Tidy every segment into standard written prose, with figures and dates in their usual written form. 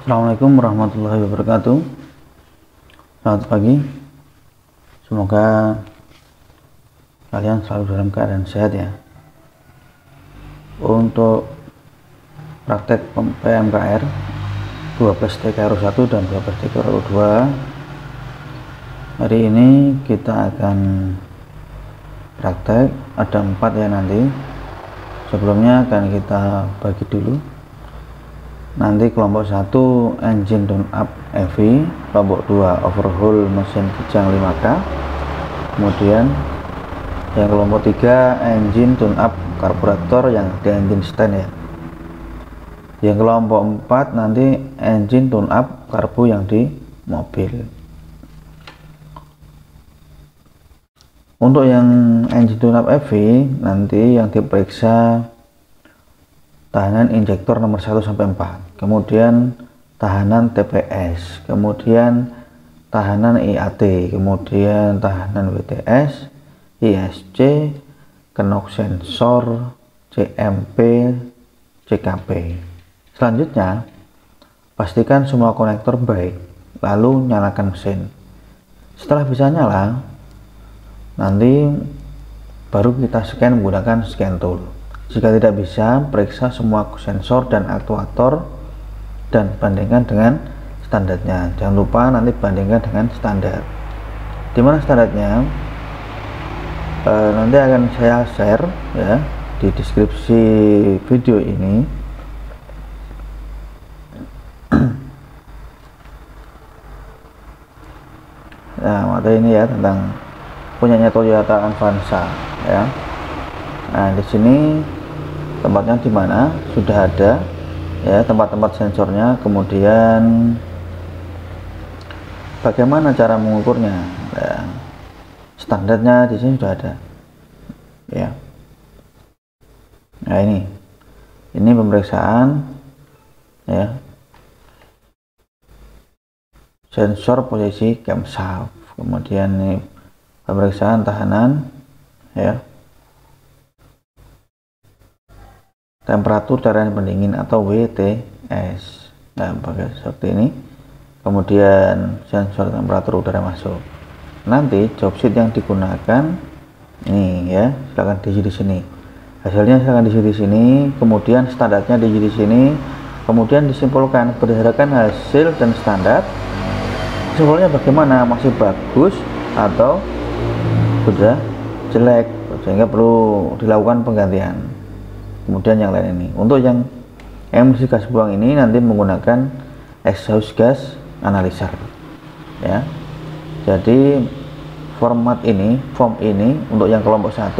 Assalamualaikum warahmatullahi wabarakatuh. Selamat pagi. Semoga kalian selalu dalam keadaan sehat ya. Untuk praktek PMKR 12 TKRU1 dan 12 TKRU2, hari ini kita akan praktek, ada 4 ya nanti. Sebelumnya akan kita bagi dulu. Nanti kelompok 1 engine tune up EV, kelompok 2 overhaul mesin kijang 5K, kemudian yang kelompok 3 engine tune up karburator yang di engine stand ya. Yang kelompok 4 nanti engine tune up karbu yang di mobil. Untuk yang engine tune up EV nanti yang diperiksa tahanan injektor nomor 1 sampai 4, kemudian tahanan TPS, kemudian tahanan IAT, kemudian tahanan WTS, ISC, knock sensor, CMP, CKP. Selanjutnya pastikan semua konektor baik, lalu nyalakan mesin. Setelah bisa nyala, nanti baru kita scan menggunakan scan tool. Jika tidak bisa, periksa semua sensor dan aktuator dan bandingkan dengan standarnya. Jangan lupa nanti bandingkan dengan standar. Dimana standarnya? Nanti akan saya share ya di deskripsi video ini. Nah, materi ini ya tentang punyanya Toyota Avanza ya. Nah, di sini tempatnya di mana sudah ada ya tempat-tempat sensornya, kemudian bagaimana cara mengukurnya ya, standarnya di sini sudah ada ya. Nah, ini pemeriksaan ya sensor posisi camshaft, kemudian ini pemeriksaan tahanan ya, temperatur cairan pendingin atau WTS. Nah, pakai seperti ini. Kemudian sensor temperatur udara masuk. Nanti job sheet yang digunakan ini ya, silakan diisi di sini. Hasilnya silakan diisi di sini, kemudian standarnya diisi di sini, kemudian disimpulkan berdasarkan hasil dan standar. Kesimpulannya bagaimana, masih bagus atau sudah jelek sehingga perlu dilakukan penggantian. Kemudian yang lain ini, untuk yang emisi gas buang ini nanti menggunakan exhaust gas analyzer ya. Jadi form ini untuk yang kelompok 1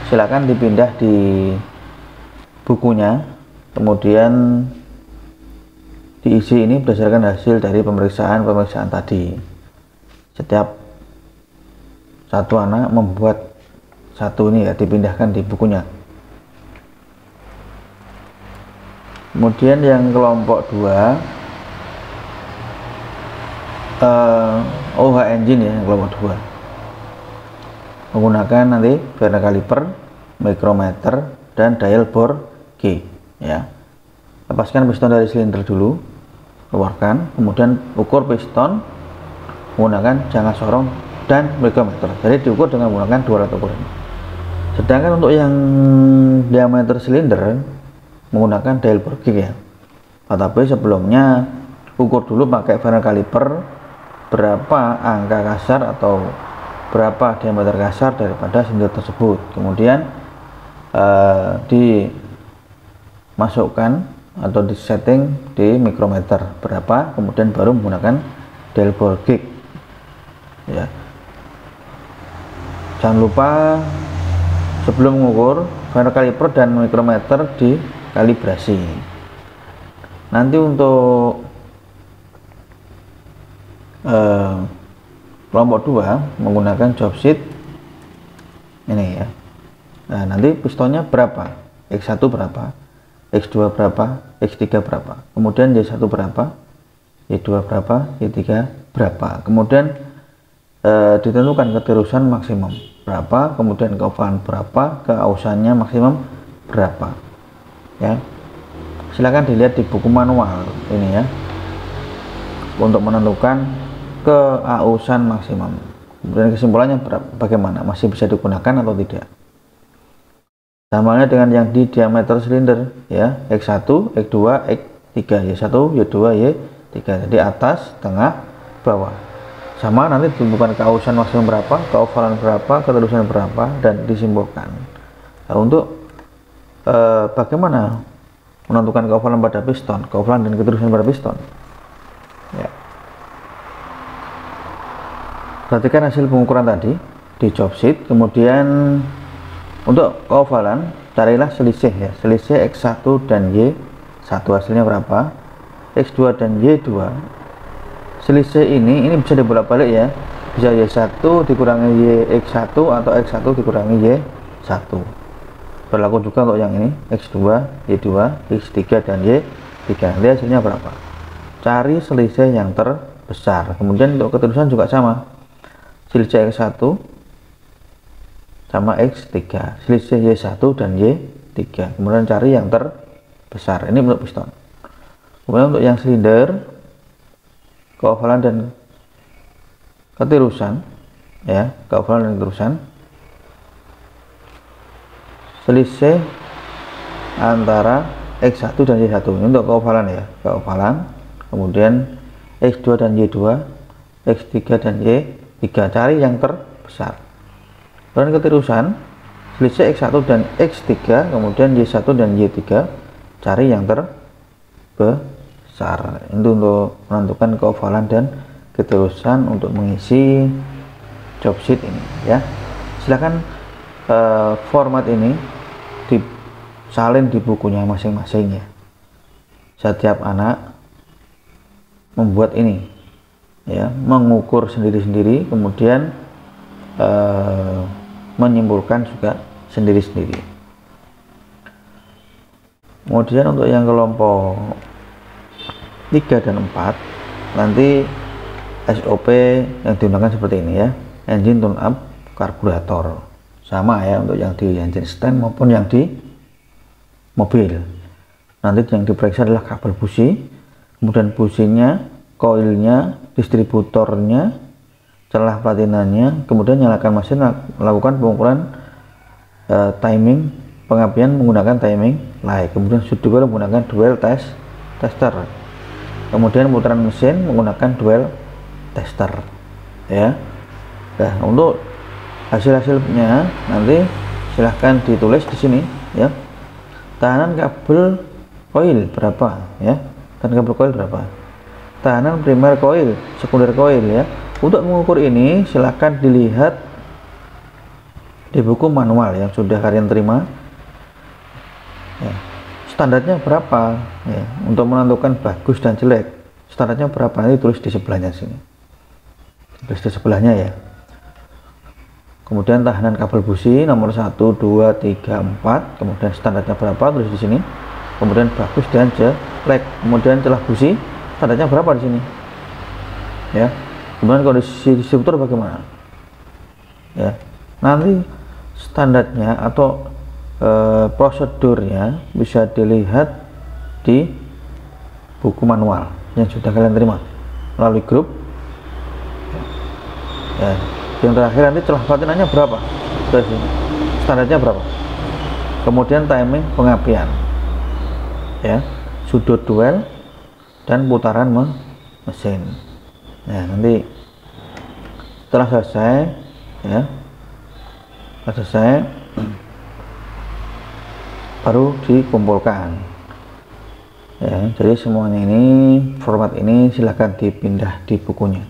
silakan dipindah di bukunya, kemudian diisi ini berdasarkan hasil dari pemeriksaan tadi. Setiap satu anak membuat satu ini ya, dipindahkan di bukunya. Kemudian yang kelompok 2 OH engine ya, yang kelompok 2 menggunakan nanti verna kaliper, micrometer, dan dial bore G ya. Lepaskan piston dari silinder dulu, keluarkan, kemudian ukur piston menggunakan jangka sorong dan micrometer. Jadi diukur dengan menggunakan 2 alat ukur. Sedangkan untuk yang diameter silinder menggunakan dial bore G ya. Tapi sebelumnya ukur dulu pakai verna kaliper berapa angka kasar atau berapa diameter kasar daripada silinder tersebut. Kemudian dimasukkan atau disetting di micrometer berapa, kemudian baru menggunakan dial bore G ya. Jangan lupa sebelum mengukur verna kaliper dan micrometer dikalibrasi. Nanti untuk kelompok 2 menggunakan job sheet ini ya. Nah, nanti pistonnya berapa, X1 berapa, X2 berapa, X3 berapa, kemudian Y1 berapa, Y2 berapa, Y3 berapa, kemudian ditentukan keterusan maksimum berapa, kemudian keovalan berapa, keausannya maksimum berapa ya. Silakan dilihat di buku manual ini ya. untuk menentukan keausan maksimum. Kemudian kesimpulannya bagaimana, masih bisa digunakan atau tidak. Sama halnya dengan yang di diameter silinder ya, X1, X2, X3, Y1, Y2, Y3. Jadi atas, tengah, bawah. Sama, nanti ditentukan keausan maksimum berapa, keovalan berapa, keterusan berapa, dan disimpulkan. Nah, untuk bagaimana menentukan keovalan pada piston, keovalan dan keterusan pada piston ya. Perhatikan hasil pengukuran tadi di job sheet. Kemudian untuk keovalan carilah selisih ya, selisih X1 dan Y1 hasilnya berapa, X2 dan Y2. Selisih ini bisa dibolak-balik ya, bisa Y1 dikurangi YX1 atau X1 dikurangi Y1. Berlaku juga untuk yang ini, X2, Y2, X3 dan Y3. Nanti hasilnya berapa, cari selisih yang terbesar. Kemudian untuk keterusan juga sama, selisih X1 sama X3, selisih Y1 dan Y3, kemudian cari yang terbesar. Ini untuk piston. Kemudian untuk yang silinder, keovalan dan keterusan ya, keovalan dan keterusan, selisih antara X1 dan Y1. Ini untuk keovalan ya, keovalan. Kemudian X2 dan Y2, X3 dan Y3, cari yang terbesar. Dan keterusan, selisih X1 dan X3, kemudian Y1 dan Y3, cari yang terbesar. Itu untuk menentukan keovalan dan keterusan untuk mengisi job sheet ini ya. Silakan format ini disalin di bukunya masing-masing ya. Setiap anak membuat ini ya, mengukur sendiri-sendiri, kemudian menyimpulkan juga sendiri-sendiri. Kemudian untuk yang kelompok 3 dan 4 nanti SOP yang digunakan seperti ini ya, engine tune up karburator. Sama ya untuk yang di engine stand maupun yang di mobil. Nanti yang diperiksa adalah kabel busi, kemudian businya, koilnya, distributornya, celah platinanya. Kemudian nyalakan mesin, lakukan pengukuran timing pengapian menggunakan timing light. Kemudian dual menggunakan dual tester. Kemudian putaran mesin menggunakan dual tester ya. Nah, untuk hasil-hasilnya nanti silahkan ditulis di sini ya. Tahanan kabel koil berapa ya, tahanan kabel koil berapa, tahanan primer koil, sekunder koil ya. Untuk mengukur ini silahkan dilihat di buku manual yang sudah kalian terima ya. Standarnya berapa ya, untuk menentukan bagus dan jelek, standarnya berapa nanti tulis di sebelahnya sini, tulis di sebelahnya ya. Kemudian tahanan kabel busi nomor 1, 2, 3, 4, kemudian standarnya berapa tulis di sini. Kemudian bagus dan jelek, kemudian celah busi standarnya berapa di sini ya. Kemudian kondisi distributor bagaimana ya, nanti standarnya atau prosedurnya bisa dilihat di buku manual yang sudah kalian terima melalui grup ya. Yang terakhir nanti celah platinanya berapa, standarnya berapa, kemudian timing pengapian ya, sudut duel dan putaran mesin. Nah, nanti setelah selesai ya, selesai baru dikumpulkan ya. Jadi semuanya ini, format ini silahkan dipindah di bukunya,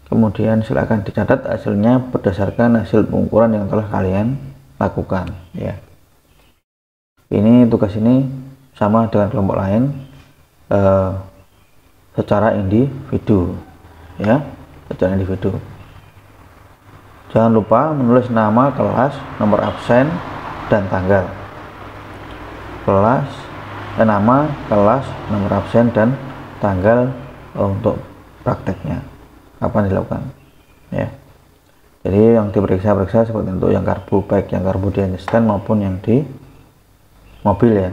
kemudian silahkan dicatat hasilnya berdasarkan hasil pengukuran yang telah kalian lakukan ya. Ini tugas ini sama dengan kelompok lain secara individu ya, secara individu. Jangan lupa menulis nama kelas, nomor absen dan tanggal. Nama, kelas, nomor absen dan tanggal untuk prakteknya kapan dilakukan ya. Jadi yang diperiksa seperti itu, yang karbu, baik yang karbu di stand maupun yang di mobil ya.